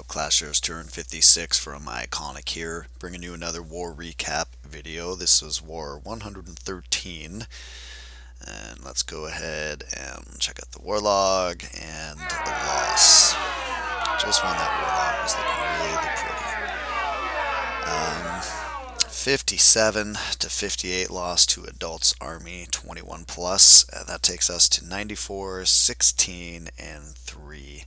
up, Clashers? Turn 56 from iKonik here, bringing you another war recap video. This is War 113, and let's go ahead and check out the Warlog and the loss. Just when that Warlog was looking really pretty. 57 to 58 loss to Adults Army 21 plus. That takes us to 94, 16, and 3.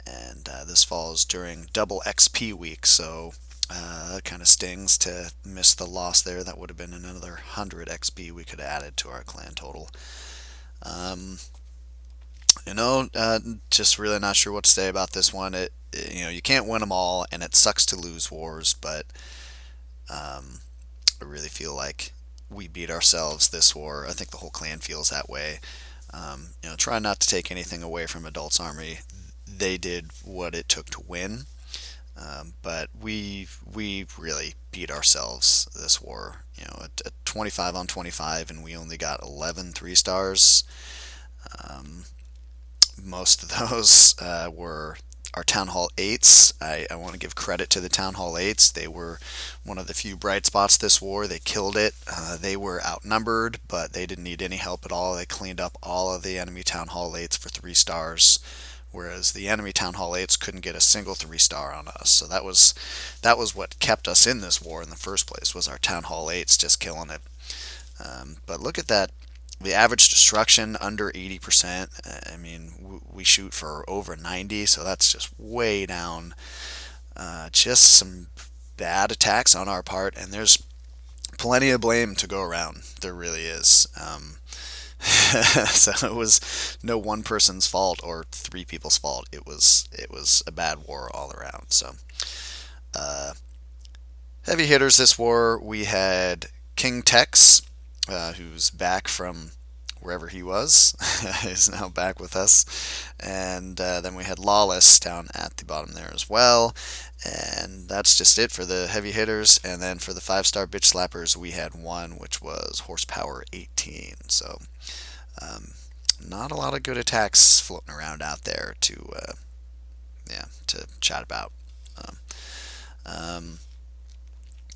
And this falls during double XP week, so that kind of stings to miss the loss there. That would have been another 100 XP we could have added to our clan total. Just really not sure what to say about this one. You can't win them all, and it sucks to lose wars, but I really feel like we beat ourselves this war. I think the whole clan feels that way. Try not to take anything away from Adults Army. They did what it took to win, but we really beat ourselves this war. At 25 on 25, and we only got 11 3-stars. Most of those were our Town Hall 8s. I want to give credit to the Town Hall 8s. They were one of the few bright spots this war. They killed it. They were outnumbered, but they didn't need any help at all. They cleaned up all of the enemy Town Hall 8s for 3-stars. Whereas the enemy Town Hall 8s couldn't get a single 3-star on us. So that was what kept us in this war in the first place, was our Town Hall 8s just killing it. But look at that. The average destruction under 80%. I mean, we shoot for over 90, so that's just way down. Just some bad attacks on our part, and there's plenty of blame to go around. There really is. So it was no one person's fault or 3 people's fault. It was a bad war all around. So heavy hitters this war, we had King Tex, who's back from wherever he was, is now back with us, and then we had Lawless down at the bottom there as well. And that's just it for the heavy hitters. And then for the 5-star bitch slappers, we had one, which was horsepower 18. So not a lot of good attacks floating around out there to chat about.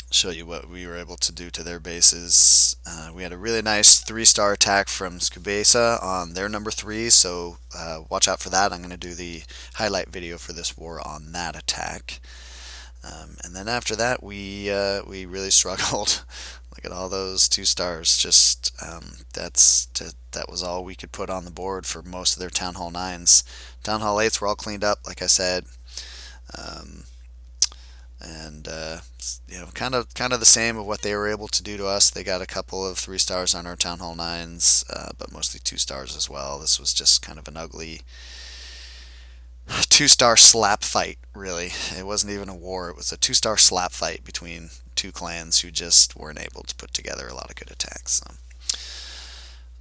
Show you what we were able to do to their bases. We had a really nice 3-star attack from Skubesa on their number 3, so watch out for that. I'm going to do the highlight video for this war on that attack. And then after that, we really struggled. Look at all those 2-stars. Just that was all we could put on the board for most of their Town Hall 9s. Town Hall 8s were all cleaned up, like I said. Kind of the same of what they were able to do to us. They got a couple of 3-stars on our Town Hall 9s, but mostly 2-stars as well. This was just kind of an ugly 2-star slap fight, really. It wasn't even a war. It was a 2-star slap fight between 2 clans who just weren't able to put together a lot of good attacks. So.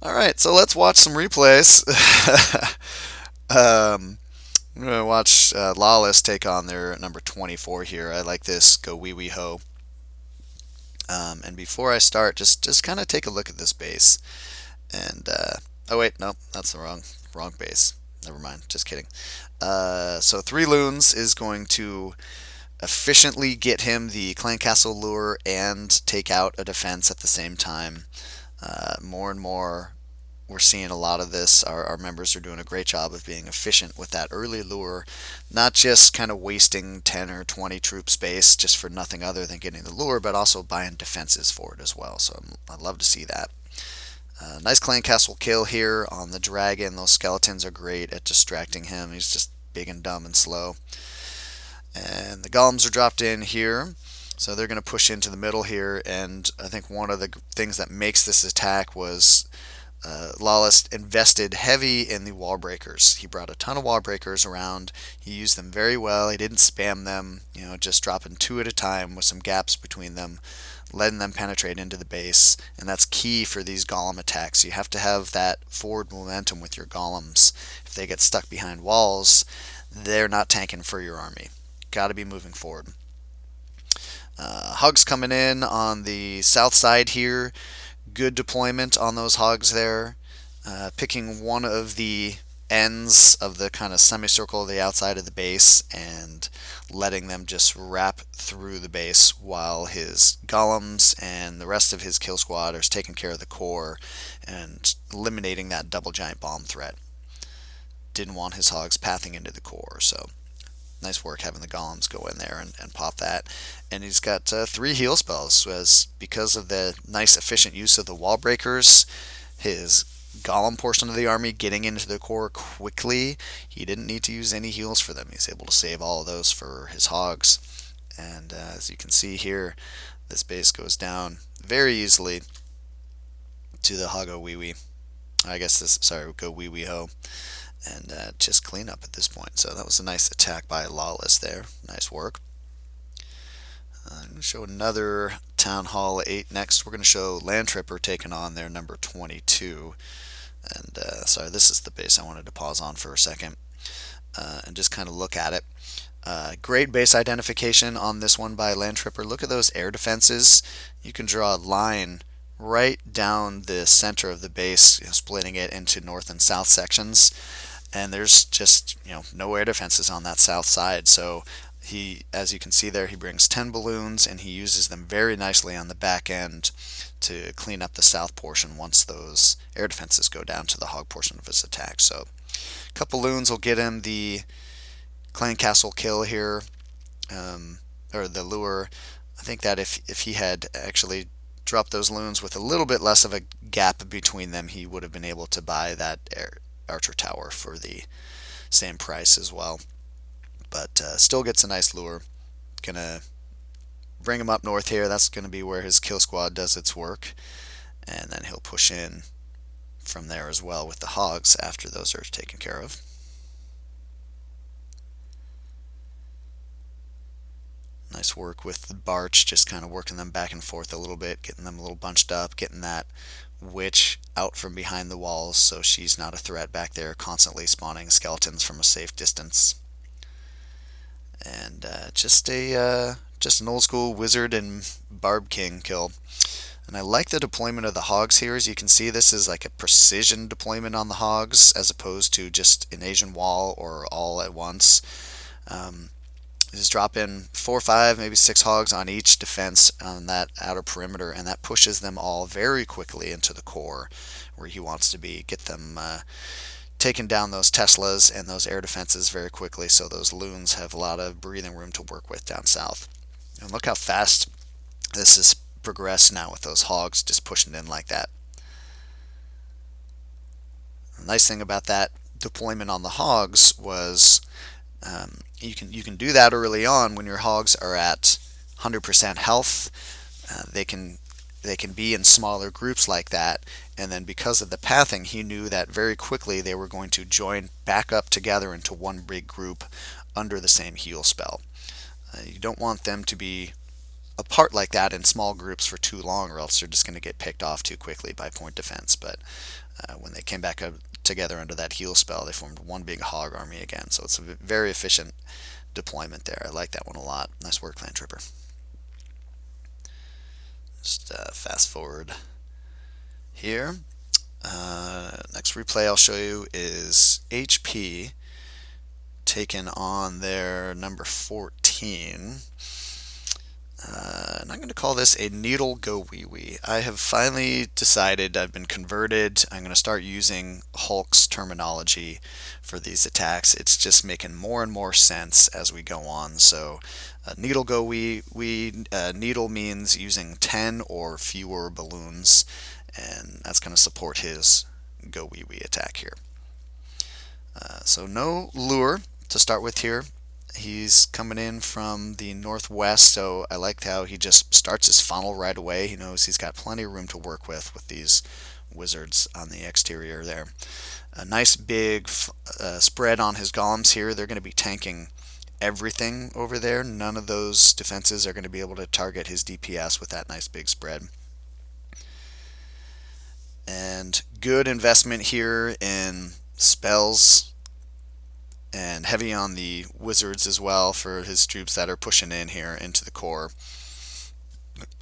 Alright, so let's watch some replays. I'm going to watch Lawless take on their number 24 here. I like this gowiwi ho. And before I start, just kind of take a look at this base. And oh wait, no, that's the wrong base. Never mind, just kidding. So 3 loons is going to efficiently get him the clan castle lure and take out a defense at the same time. More and more, we're seeing a lot of this. Our members are doing a great job of being efficient with that early lure, not just kind of wasting 10 or 20 troop space just for nothing other than getting the lure, but also buying defenses for it as well. So I'd love to see that. Nice clan castle kill here on the dragon. Those skeletons are great at distracting him. He's just big and dumb and slow. And the golems are dropped in here. So they're going to push into the middle here. And I think one of the things that makes this attack was Lawless invested heavy in the wall breakers. He brought a ton of wall breakers around. He used them very well. He didn't spam them, just dropping 2 at a time with some gaps between them, letting them penetrate into the base. And that's key for these golem attacks. You have to have that forward momentum with your golems. If they get stuck behind walls, they're not tanking for your army. Got to be moving forward. Hogs coming in on the south side here. Good deployment on those hogs there. Picking one of the ends of the kind of semicircle of the outside of the base and letting them just wrap through the base while his golems and the rest of his kill squad are taking care of the core and eliminating that double giant bomb threat. Didn't want his hogs pathing into the core, so nice work having the golems go in there and pop that. And he's got 3 heal spells, as because of the nice efficient use of the wall breakers, his golem portion of the army getting into the core quickly, he didn't need to use any heals for them. He's able to save all of those for his hogs. And as you can see here, this base goes down very easily to the gowiwi. I guess this, sorry, gowiwi ho. And just clean up at this point. So that was a nice attack by Lawless there. Nice work. I'm going to show another Town Hall 8 next. We're going to show Lantripers taking on their number 22. And sorry, this is the base I wanted to pause on for a second and just kind of look at it. Great base identification on this one by Lantripers. Look at those air defenses. You can draw a line right down the center of the base, splitting it into north and south sections. And there's just no air defenses on that south side. So he, as you can see there, he brings 10 balloons and he uses them very nicely on the back end to clean up the south portion once those air defenses go down to the hog portion of his attack. So a couple loons will get him the clan castle kill here, or the lure. I think that if he had actually dropped those loons with a little bit less of a gap between them, he would have been able to buy that archer tower for the same price as well. But still gets a nice lure. Gonna bring him up north here. That's gonna be where his kill squad does its work, and then he'll push in from there as well with the hogs after those are taken care of. Nice work with the Barch, just kind of working them back and forth a little bit, getting them a little bunched up, getting that witch out from behind the walls so she's not a threat back there, constantly spawning skeletons from a safe distance. And just an old school wizard and barb king kill. And I like the deployment of the hogs here. As you can see, this is like a precision deployment on the hogs as opposed to just an Asian wall or all at once. Just drop in 4, 5, maybe 6 hogs on each defense on that outer perimeter, and that pushes them all very quickly into the core where he wants to be. Get them taking down those Teslas and those air defenses very quickly, so those loons have a lot of breathing room to work with down south. And look how fast this has progressed now with those hogs just pushing in like that. The nice thing about that deployment on the hogs was you can do that early on when your hogs are at 100% health. They can be in smaller groups like that, and then because of the pathing, he knew that very quickly they were going to join back up together into one big group under the same heal spell. You don't want them to be apart like that in small groups for too long, or else they're just going to get picked off too quickly by point defense. But when they came back up together under that heal spell, they formed one big hog army again. So it's a very efficient deployment there. I like that one a lot. Nice work, Lantripers. Just fast forward here. Next replay I'll show you is HP taken on their number 14. And I'm going to call this a needle gowiwi. I have finally decided, I've been converted. I'm going to start using Hulk's terminology for these attacks. It's just making more and more sense as we go on. So needle gowiwi, needle means using 10 or fewer balloons, and that's going to support his gowiwi attack here. So no lure to start with here. He's coming in from the northwest, so I like how he just starts his funnel right away. He knows he's got plenty of room to work with these wizards on the exterior there. A nice big spread on his golems here. They're going to be tanking everything over there. None of those defenses are going to be able to target his DPS with that nice big spread. And good investment here in spells, and heavy on the wizards as well for his troops that are pushing in here into the core.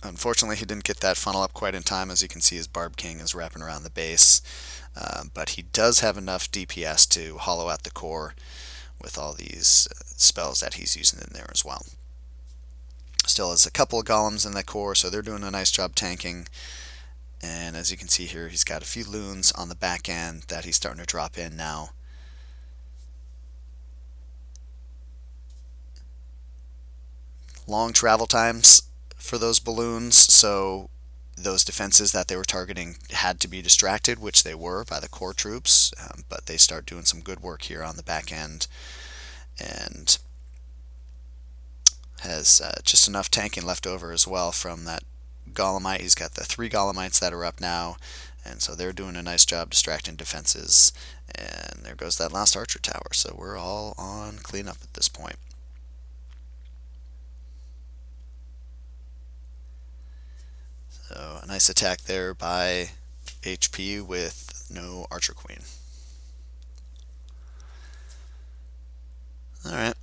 Unfortunately, he didn't get that funnel up quite in time. As you can see, his Barb King is wrapping around the base. But he does have enough DPS to hollow out the core with all these spells that he's using in there as well. Still has a couple of golems in that core, so they're doing a nice job tanking. And as you can see here, he's got a few loons on the back end that he's starting to drop in now. Long travel times for those balloons, so those defenses that they were targeting had to be distracted, which they were by the core troops, but they start doing some good work here on the back end, and has just enough tanking left over as well from that Golemite. He's got the 3 Golemites that are up now, and so they're doing a nice job distracting defenses, and there goes that last archer tower, so we're all on cleanup at this point. So a nice attack there by HP with no Archer Queen. Alright.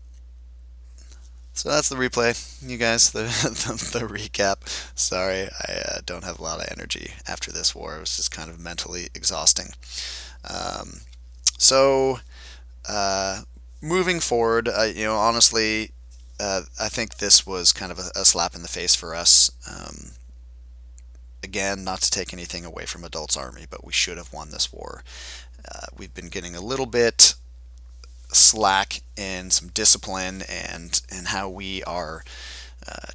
So that's the replay, you guys, the recap. Sorry, I don't have a lot of energy after this war. It was just kind of mentally exhausting. So, moving forward, honestly, I think this was kind of a slap in the face for us. Again, not to take anything away from Adult's Army, but we should have won this war. We've been getting a little bit slack in some discipline and how we are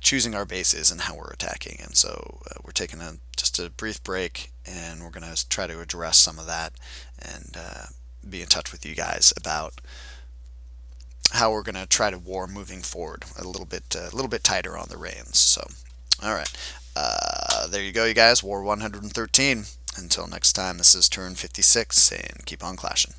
choosing our bases and how we're attacking. And so we're taking just a brief break, and we're going to try to address some of that and be in touch with you guys about how we're going to try to war moving forward a little bit tighter on the reins. So, all right. There you go, you guys. War 113. Until next time, this is turn 56, and keep on clashing.